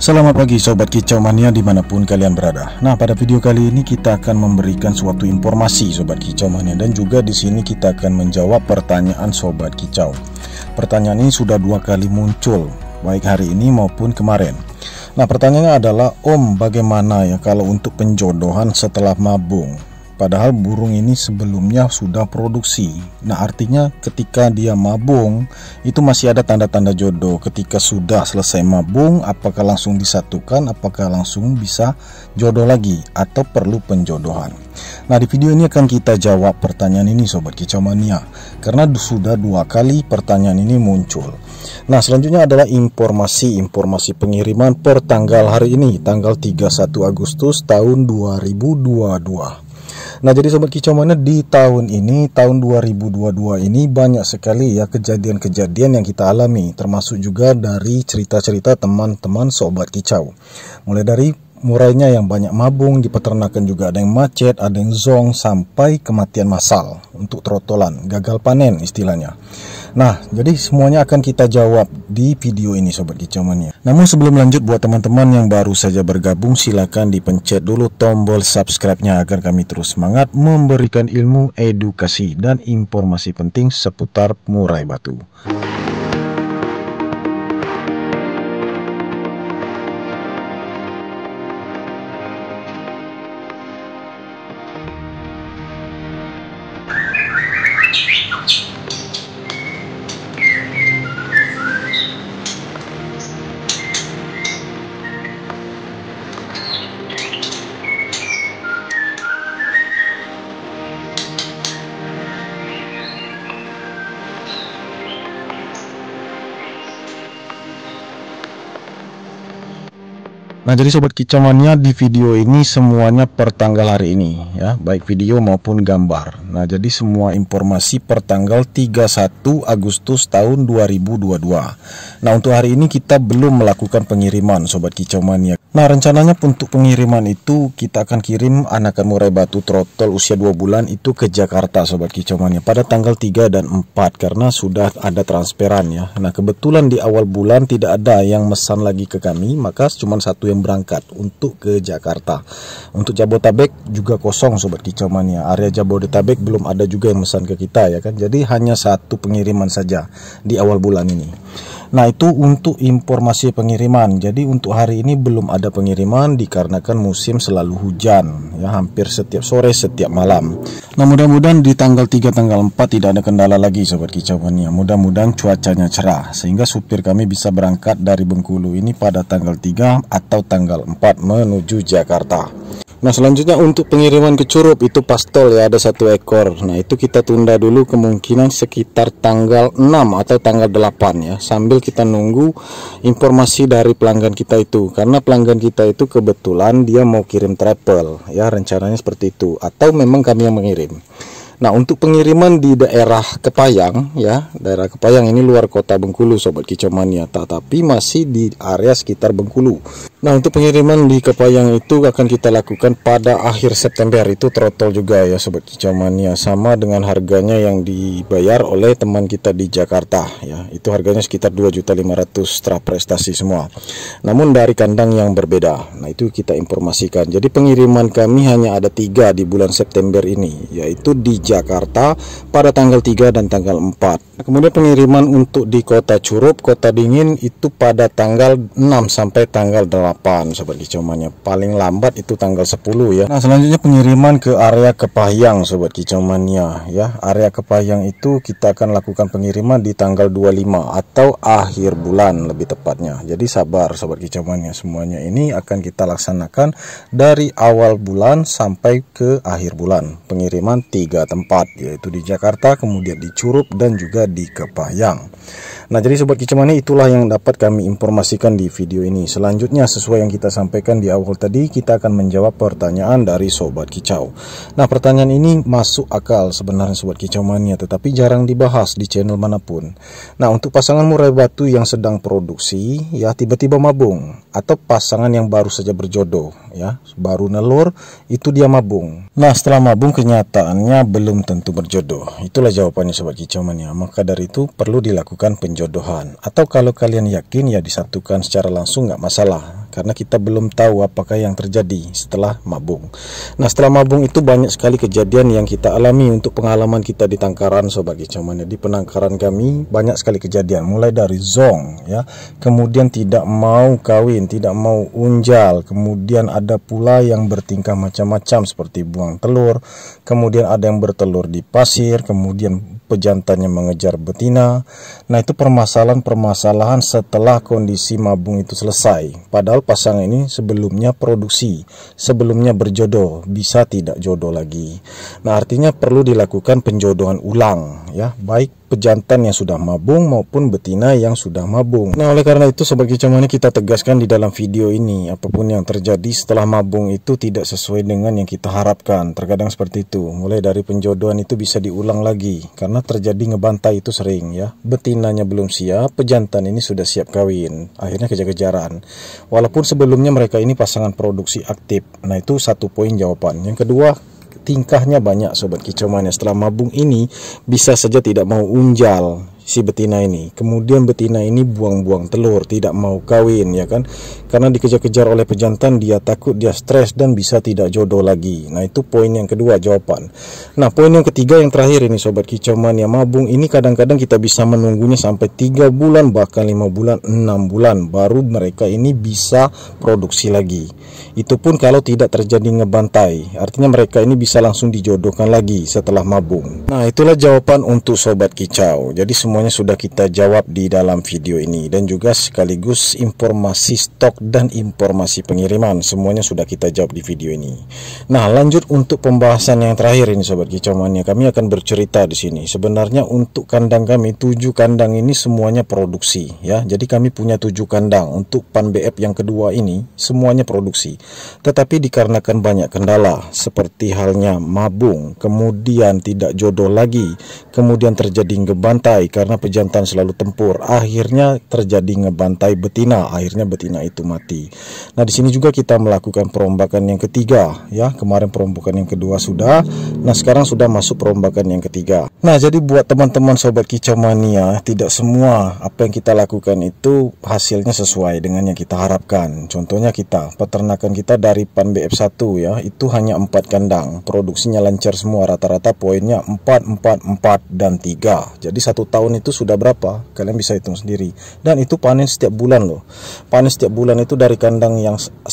Selamat pagi Sobat Kicau Mania dimanapun kalian berada. Nah, pada video kali ini kita akan memberikan suatu informasi Sobat Kicau Mania, dan juga di sini kita akan menjawab pertanyaan Sobat Kicau. Pertanyaan ini sudah 2 kali muncul, baik hari ini maupun kemarin. Nah, pertanyaannya adalah, Om, bagaimana ya kalau untuk penjodohan setelah mabung? Padahal burung ini sebelumnya sudah produksi. Nah, artinya ketika dia mabung itu masih ada tanda-tanda jodoh. Ketika sudah selesai mabung, apakah langsung disatukan, apakah langsung bisa jodoh lagi, atau perlu penjodohan? Nah, di video ini akan kita jawab pertanyaan ini Sobat Kicau Mania, karena sudah 2 kali pertanyaan ini muncul. Nah, selanjutnya adalah informasi pengiriman per tanggal hari ini, tanggal 31 Agustus tahun 2022. Nah, jadi Sobat Kicau Mania, di tahun ini, tahun 2022 ini banyak sekali ya kejadian-kejadian yang kita alami, termasuk juga dari cerita-cerita teman-teman Sobat Kicau. Mulai dari murainya yang banyak mabung, di peternakan juga ada yang macet, ada yang zong, sampai kematian massal untuk trotolan, gagal panen istilahnya. Nah, jadi semuanya akan kita jawab di video ini Sobat Kicau Mania. Namun sebelum lanjut, buat teman-teman yang baru saja bergabung, silakan dipencet dulu tombol subscribe-nya agar kami terus semangat memberikan ilmu, edukasi, dan informasi penting seputar murai batu. Nah, jadi Sobat Kicau Mania, di video ini semuanya per tanggal hari ini ya, baik video maupun gambar. Nah, jadi semua informasi per tanggal 31 Agustus tahun 2022. Nah, untuk hari ini kita belum melakukan pengiriman Sobat Kicau Mania. Nah, rencananya untuk pengiriman itu kita akan kirim anakan murai batu trotol usia 2 bulan itu ke Jakarta Sobat Kicau Mania pada tanggal 3 dan 4, karena sudah ada transferan ya. Nah, kebetulan di awal bulan tidak ada yang mesan lagi ke kami, maka cuma satu yang berangkat untuk ke Jakarta. Untuk Jabodetabek juga kosong Sobat Kicau Mania. Area Jabodetabek belum ada juga yang mesan ke kita ya kan. Jadi hanya satu pengiriman saja di awal bulan ini. Nah, itu untuk informasi pengiriman. Jadi untuk hari ini belum ada pengiriman dikarenakan musim selalu hujan ya, hampir setiap sore, setiap malam. Nah, mudah-mudahan di tanggal 3 tanggal 4 tidak ada kendala lagi Sobat Kicau Mania. Mudah-mudahan cuacanya cerah sehingga supir kami bisa berangkat dari Bengkulu ini pada tanggal 3 atau tanggal 4 menuju Jakarta. Nah, selanjutnya untuk pengiriman ke Curup itu pastol ya, ada 1 ekor. Nah, itu kita tunda dulu, kemungkinan sekitar tanggal 6 atau tanggal 8 ya, sambil kita nunggu informasi dari pelanggan kita itu, karena pelanggan kita itu kebetulan dia mau kirim travel ya, rencananya seperti itu, atau memang kami yang mengirim. Nah, untuk pengiriman di daerah Kepayang ya, daerah Kepayang ini luar kota Bengkulu Sobat Kicau Mania, tapi masih di area sekitar Bengkulu. Nah, untuk pengiriman di Kepayang itu akan kita lakukan pada akhir September, itu trotol juga ya Sobat Kicau Mania, sama dengan harganya yang dibayar oleh teman kita di Jakarta ya, itu harganya sekitar 2.500.000 setelah prestasi semua, namun dari kandang yang berbeda. Nah, itu kita informasikan. Jadi pengiriman kami hanya ada 3 di bulan September ini, yaitu di Jakarta pada tanggal 3 dan tanggal 4. Nah, kemudian pengiriman untuk di kota Curup, kota dingin itu pada tanggal 6 sampai tanggal 8 Sobat Kicau Mania. Paling lambat itu tanggal 10 ya. Nah, selanjutnya pengiriman ke area Kepayang Sobat Kicau Mania ya. Area Kepayang itu kita akan lakukan pengiriman di tanggal 25 atau akhir bulan lebih tepatnya. Jadi sabar Sobat Kicau Mania, semuanya ini akan kita laksanakan dari awal bulan sampai ke akhir bulan. Pengiriman 3 tempat, yaitu di Jakarta, kemudian di Curup, dan juga di Kepayang. Nah, jadi Sobat Kicau Mania, itulah yang dapat kami informasikan di video ini. Selanjutnya, sesuai yang kita sampaikan di awal tadi, kita akan menjawab pertanyaan dari Sobat Kicau. Nah, pertanyaan ini masuk akal sebenarnya Sobat Kicau Mania, tetapi jarang dibahas di channel manapun. Nah, untuk pasangan murai batu yang sedang produksi ya, tiba-tiba mabung, atau pasangan yang baru saja berjodoh ya, baru nelur, itu dia mabung. Nah, setelah mabung kenyataannya belum tentu berjodoh. Itulah jawabannya Sobat Kicau Mania. Maka dari itu perlu dilakukan penjodohan, atau kalau kalian yakin ya disatukan secara langsung, nggak masalah. karena kita belum tahu apakah yang terjadi setelah mabung. Nah, setelah mabung itu banyak sekali kejadian yang kita alami. Untuk pengalaman kita di tangkaran Sobat Kicau Mania, di penangkaran kami banyak sekali kejadian, mulai dari zong ya, kemudian tidak mau kawin, tidak mau unjal, kemudian ada pula yang bertingkah macam-macam seperti buang telur, kemudian ada yang bertelur di pasir, kemudian pejantannya mengejar betina. Nah, itu permasalahan-permasalahan setelah kondisi mabung itu selesai. Padahal pasangan ini sebelumnya produksi, sebelumnya berjodoh, bisa tidak jodoh lagi. Nah, artinya perlu dilakukan penjodohan ulang ya, baik pejantan yang sudah mabung maupun betina yang sudah mabung. Nah, oleh karena itu Sobat Kicau Mania, kita tegaskan di dalam video ini, apapun yang terjadi setelah mabung itu tidak sesuai dengan yang kita harapkan. Terkadang seperti itu. Mulai dari penjodohan itu bisa diulang lagi karena terjadi ngebantai itu sering ya. Betinanya belum siap, pejantan ini sudah siap kawin. Akhirnya kejar-kejaran. Walaupun sebelumnya mereka ini pasangan produksi aktif. Nah, itu satu poin jawaban. Yang kedua, tingkahnya banyak Sobat Kicau Mania. Setelah mabung ini bisa saja tidak mau unjal si betina ini, kemudian betina ini buang-buang telur, tidak mau kawin ya kan, karena dikejar-kejar oleh pejantan, dia takut, dia stres dan bisa tidak jodoh lagi. Nah, itu poin yang kedua jawaban. Nah, poin yang ketiga yang terakhir ini Sobat Kicau Mania, mabung ini kadang-kadang kita bisa menunggunya sampai 3 bulan, bahkan 5 bulan, 6 bulan baru mereka ini bisa produksi lagi. Itu pun kalau tidak terjadi ngebantai, artinya mereka ini bisa langsung dijodohkan lagi setelah mabung. Nah, itulah jawaban untuk Sobat Kicau. Jadi semuanya sudah kita jawab di dalam video ini, dan juga sekaligus informasi stok dan informasi pengiriman semuanya sudah kita jawab di video ini. Nah, lanjut untuk pembahasan yang terakhir ini Sobat Kicau Mania, kami akan bercerita di sini. Sebenarnya untuk kandang kami 7 kandang ini semuanya produksi ya. Jadi kami punya 7 kandang. Untuk Pan BF yang kedua ini semuanya produksi. Tetapi dikarenakan banyak kendala seperti halnya mabung, kemudian tidak jodoh lagi, kemudian terjadi ngebantai karena pejantan selalu tempur, akhirnya terjadi ngebantai betina, akhirnya betina itu mati. Nah, di sini juga kita melakukan perombakan yang ketiga ya. Kemarin perombakan yang kedua sudah, nah sekarang sudah masuk perombakan yang ketiga. Nah, jadi buat teman-teman Sobat Kicau Mania, tidak semua apa yang kita lakukan itu hasilnya sesuai dengan yang kita harapkan. Contohnya kita, peternakan kita dari Pan BF1 ya, itu hanya 4 kandang, produksinya lancar semua, rata-rata poinnya 4, 4, 4 dan 3. Jadi 1 tahun itu sudah berapa? Kalian bisa hitung sendiri. Dan itu panen setiap bulan loh. Panen setiap bulan itu dari kandang yang 1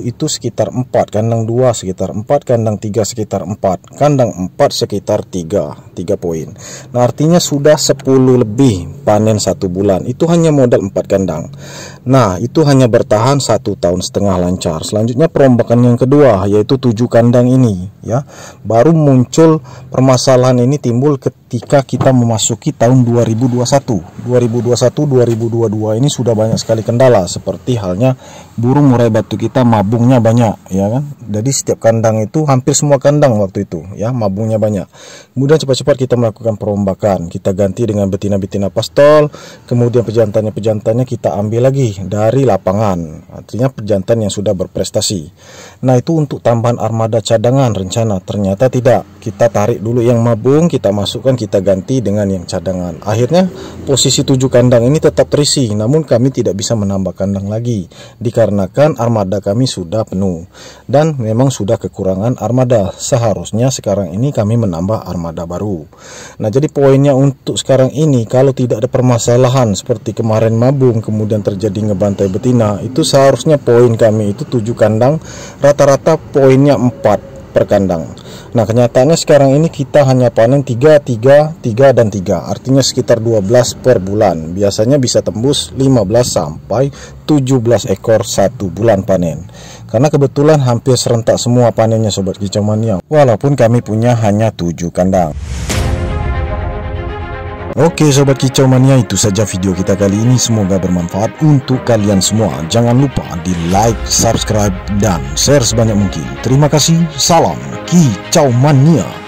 itu sekitar 4, kandang 2 sekitar 4, kandang 3 sekitar 4, kandang 4 sekitar 3 poin. Nah, artinya sudah 10 lebih panen 1 bulan. Itu hanya modal 4 kandang. Nah, itu hanya bertahan 1,5 tahun lancar. Selanjutnya perombakan yang kedua, yaitu 7 kandang ini ya. Baru muncul permasalahan ini timbul ketika kita memasuki tahun 2021, 2022 ini sudah banyak sekali kendala, seperti halnya burung murai batu kita mabungnya banyak ya kan. Jadi setiap kandang itu, hampir semua kandang waktu itu ya, mabungnya banyak. Kemudian cepat-cepat kita melakukan perombakan, kita ganti dengan betina-betina pastol, kemudian pejantannya kita ambil lagi dari lapangan, artinya pejantan yang sudah berprestasi. Nah, itu untuk tambahan armada cadangan rencana, ternyata tidak. Kita tarik dulu yang mabung, kita masukkan, kita ganti dengan yang cadangan. Akhirnya posisi 7 kandang ini tetap terisi, namun kami tidak bisa menambah kandang lagi dikarenakan armada kami sudah penuh dan memang sudah kekurangan armada. Seharusnya sekarang ini kami menambah armada baru. Nah, jadi poinnya untuk sekarang ini, kalau tidak ada permasalahan seperti kemarin mabung kemudian terjadi ngebantai betina, itu seharusnya poin kami itu 7 kandang, rata-rata poinnya 4 per kandang. Nah, kenyataannya sekarang ini kita hanya panen 3, 3, 3 dan 3, artinya sekitar 12 per bulan. Biasanya bisa tembus 15 sampai 17 ekor 1 bulan panen. Karena kebetulan hampir serentak semua panennya Sobat Kicau Mania, walaupun kami punya hanya 7 kandang. Oke Sobat Kicau Mania, itu saja video kita kali ini. Semoga bermanfaat untuk kalian semua. Jangan lupa di like, subscribe, dan share sebanyak mungkin. Terima kasih. Salam Kicau Mania.